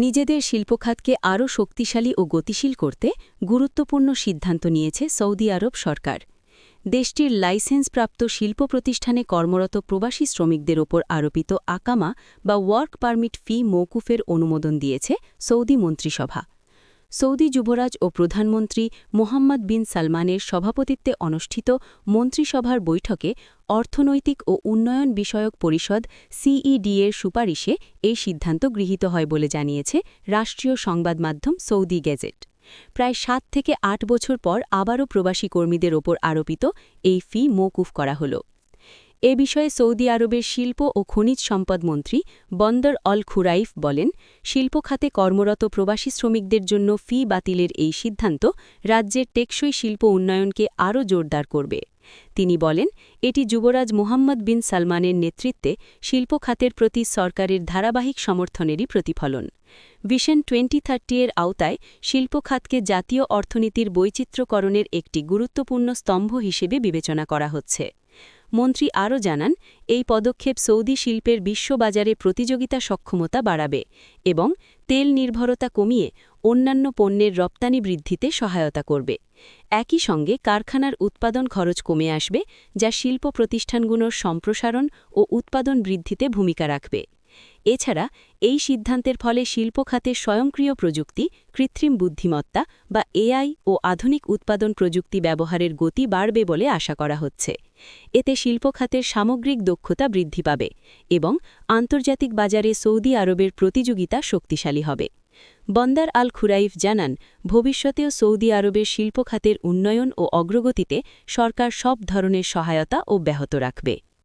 নিজেদের শিল্পখাতকে আরও শক্তিশালী ও গতিশীল করতে গুরুত্বপূর্ণ সিদ্ধান্ত নিয়েছে সৌদি আরব সরকার। দেশটির লাইসেন্সপ্রাপ্ত শিল্প প্রতিষ্ঠানে কর্মরত প্রবাসী শ্রমিকদের ওপর আরোপিত আকামা বা ওয়ার্ক পারমিট ফি মওকুফের অনুমোদন দিয়েছে সৌদি মন্ত্রিসভা। সৌদি যুবরাজ ও প্রধানমন্ত্রী মোহাম্মদ বিন সালমানের সভাপতিত্বে অনুষ্ঠিত মন্ত্রিসভার বৈঠকে অর্থনৈতিক ও উন্নয়ন বিষয়ক পরিষদ সিইডি-এর সুপারিশে এই সিদ্ধান্ত গৃহীত হয় বলে জানিয়েছে রাষ্ট্রীয় সংবাদ মাধ্যম সৌদি গেজেট। প্রায় ৭ থেকে ৮ বছর পর আবারও প্রবাসী কর্মীদের ওপর আরোপিত এই ফি মওকুফ করা হল। এ বিষয়ে সৌদি আরবের শিল্প ও খনিজ সম্পদ মন্ত্রী বন্দর অল খুরাইফ বলেন, শিল্প খাতে কর্মরত প্রবাসী শ্রমিকদের জন্য ফি বাতিলের এই সিদ্ধান্ত রাজ্যের টেকসই শিল্প উন্নয়নকে আরও জোরদার করবে। তিনি বলেন, এটি যুবরাজ মোহাম্মদ বিন সালমানের নেতৃত্বে শিল্প খাতের প্রতি সরকারের ধারাবাহিক সমর্থনেরই প্রতিফলন। ভিশন 2030-এর আওতায় শিল্প খাতকে জাতীয় অর্থনীতির বৈচিত্র্যকরণের একটি গুরুত্বপূর্ণ স্তম্ভ হিসেবে বিবেচনা করা হচ্ছে। মন্ত্রী আরও জানান, এই পদক্ষেপ সৌদি শিল্পের বিশ্ববাজারে প্রতিযোগিতা সক্ষমতা বাড়াবে এবং তেল নির্ভরতা কমিয়ে অন্যান্য পণ্যের রপ্তানি বৃদ্ধিতে সহায়তা করবে। একই সঙ্গে কারখানার উৎপাদন খরচ কমে আসবে, যা শিল্প প্রতিষ্ঠানগুলোর সম্প্রসারণ ও উৎপাদন বৃদ্ধিতে ভূমিকা রাখবে। এছাড়া এই সিদ্ধান্তের ফলে শিল্প খাতে স্বয়ংক্রিয় প্রযুক্তি, কৃত্রিম বুদ্ধিমত্তা বা এআই ও আধুনিক উৎপাদন প্রযুক্তি ব্যবহারের গতি বাড়বে বলে আশা করা হচ্ছে। এতে শিল্প খাতের সামগ্রিক দক্ষতা বৃদ্ধি পাবে এবং আন্তর্জাতিক বাজারে সৌদি আরবের প্রতিযোগিতা শক্তিশালী হবে। বন্দর আল খুরাইফ জানান, ভবিষ্যতেও সৌদি আরবের শিল্প খাতের উন্নয়ন ও অগ্রগতিতে সরকার সব ধরনের সহায়তা অব্যাহত রাখবে।